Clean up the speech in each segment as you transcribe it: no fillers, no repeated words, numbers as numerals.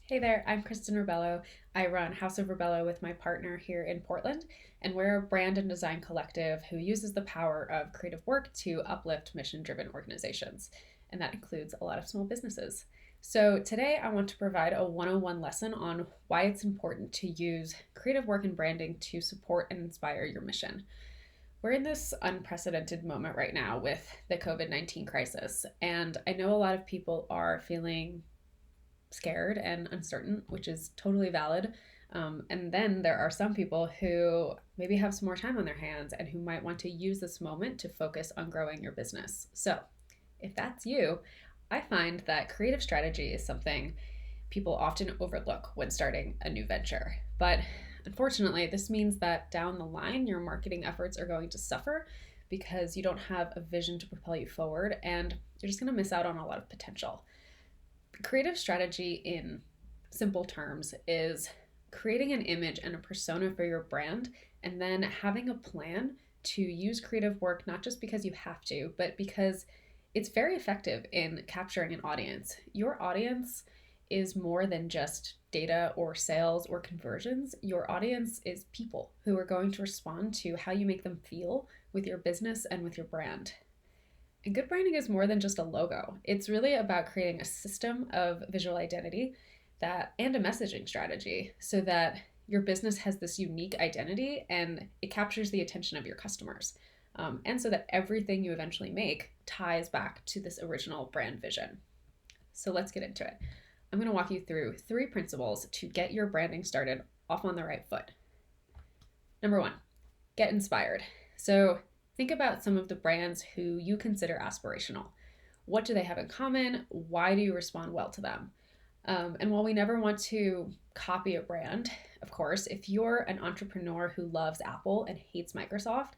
Hey there, I'm Kristen Rebelo. I run House of Rebelo with my partner here in Portland, and we're a brand and design collective who uses the power of creative work to uplift mission driven organizations, and that includes a lot of small businesses. So, today I want to provide a 101 lesson on why it's important to use creative work and branding to support and inspire your mission. We're in this unprecedented moment right now with the COVID-19 crisis, and I know a lot of people are feeling scared and uncertain, which is totally valid. And then there are some people who maybe have some more time on their hands and who might want to use this moment to focus on growing your business. So, if that's you, I find that creative strategy is something people often overlook when starting a new venture. But unfortunately, this means that down the line, your marketing efforts are going to suffer because you don't have a vision to propel you forward and you're just going to miss out on a lot of potential. Creative strategy, in simple terms, is creating an image and a persona for your brand and then having a plan to use creative work not just because you have to, but because it's very effective in capturing an audience. Your audience is more than just data or sales or conversions. Your audience is people who are going to respond to how you make them feel with your business and with your brand. And good branding is more than just a logo. It's really about creating a system of visual identity and a messaging strategy so that your business has this unique identity and it captures the attention of your customers. And so that everything you eventually make ties back to this original brand vision. So let's get into it. I'm going to walk you through 3 principles to get your branding started off on the right foot. Number 1, get inspired. So think about some of the brands who you consider aspirational. What do they have in common? Why do you respond well to them? And while we never want to copy a brand, of course, if you're an entrepreneur who loves Apple and hates Microsoft,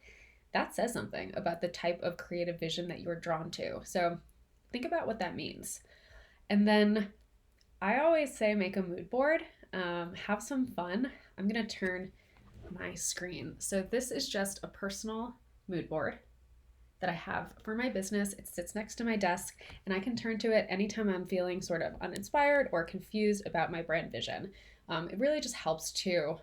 that says something about the type of creative vision that you're drawn to. So think about what that means. And then I always say make a mood board, have some fun. I'm going to turn my screen. So this is just a personal mood board that I have for my business. It sits next to my desk and I can turn to it anytime I'm feeling sort of uninspired or confused about my brand vision. It really just helps to,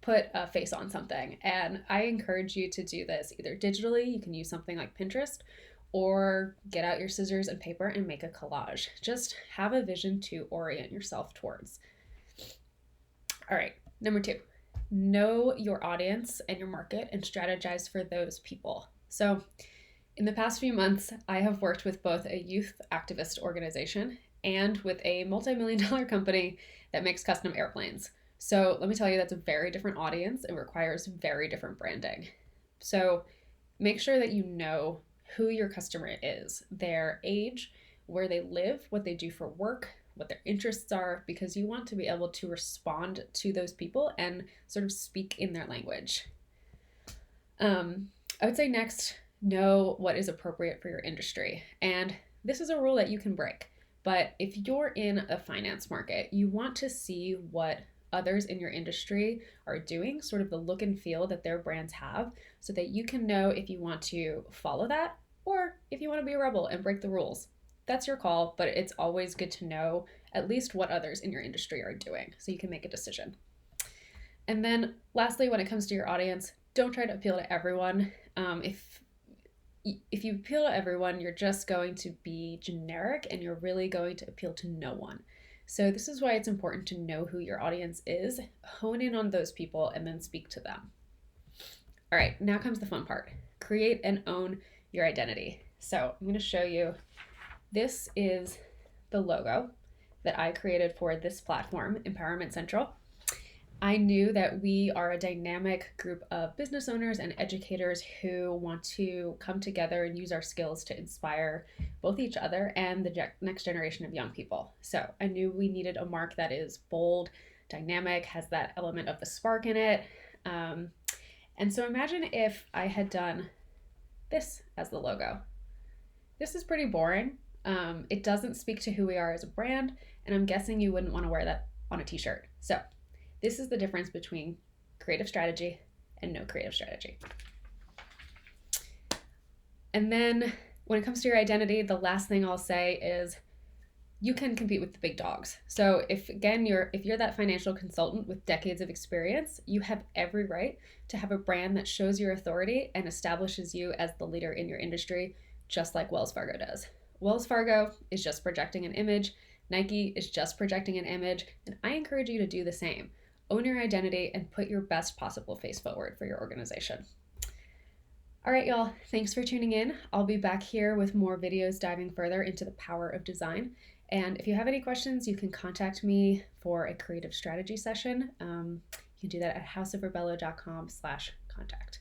put a face on something. And I encourage you to do this either digitally, you can use something like Pinterest, or get out your scissors and paper and make a collage. Just have a vision to orient yourself towards. All right, number 2. Know your audience and your market and strategize for those people. So, in the past few months, I have worked with both a youth activist organization and with a multi-million-dollar company that makes custom airplanes. So, let me tell you, that's a very different audience and requires very different branding. So, make sure that you know who your customer is, their age, where they live, what they do for work, what their interests are, because you want to be able to respond to those people and sort of speak in their language. I would say next, know what is appropriate for your industry. And this is a rule that you can break. But if you're in a finance market, you want to see what others in your industry are doing, sort of the look and feel that their brands have, so that you can know if you want to follow that or if you want to be a rebel and break the rules. That's your call, but it's always good to know at least what others in your industry are doing so you can make a decision. And then lastly, when it comes to your audience, don't try to appeal to everyone. If you appeal to everyone, you're just going to be generic and you're really going to appeal to no one. So this is why it's important to know who your audience is, hone in on those people, and then speak to them. All right, now comes the fun part. Create and own your identity. So I'm going to show you. This is the logo that I created for this platform, Empowerment Central. I knew that we are a dynamic group of business owners and educators who want to come together and use our skills to inspire both each other and the next generation of young people. So I knew we needed a mark that is bold, dynamic, has that element of the spark in it. And so imagine if I had done this as the logo. This is pretty boring. It doesn't speak to who we are as a brand, and I'm guessing you wouldn't want to wear that on a t-shirt. So this is the difference between creative strategy and no creative strategy. And then when it comes to your identity, the last thing I'll say is you can compete with the big dogs. So if you're that financial consultant with decades of experience, you have every right to have a brand that shows your authority and establishes you as the leader in your industry, just like Wells Fargo does. Wells Fargo is just projecting an image, Nike is just projecting an image, and I encourage you to do the same. Own your identity and put your best possible face forward for your organization. All right, y'all, thanks for tuning in. I'll be back here with more videos diving further into the power of design. And if you have any questions, you can contact me for a creative strategy session. You can do that at houseofrebelo.com/contact.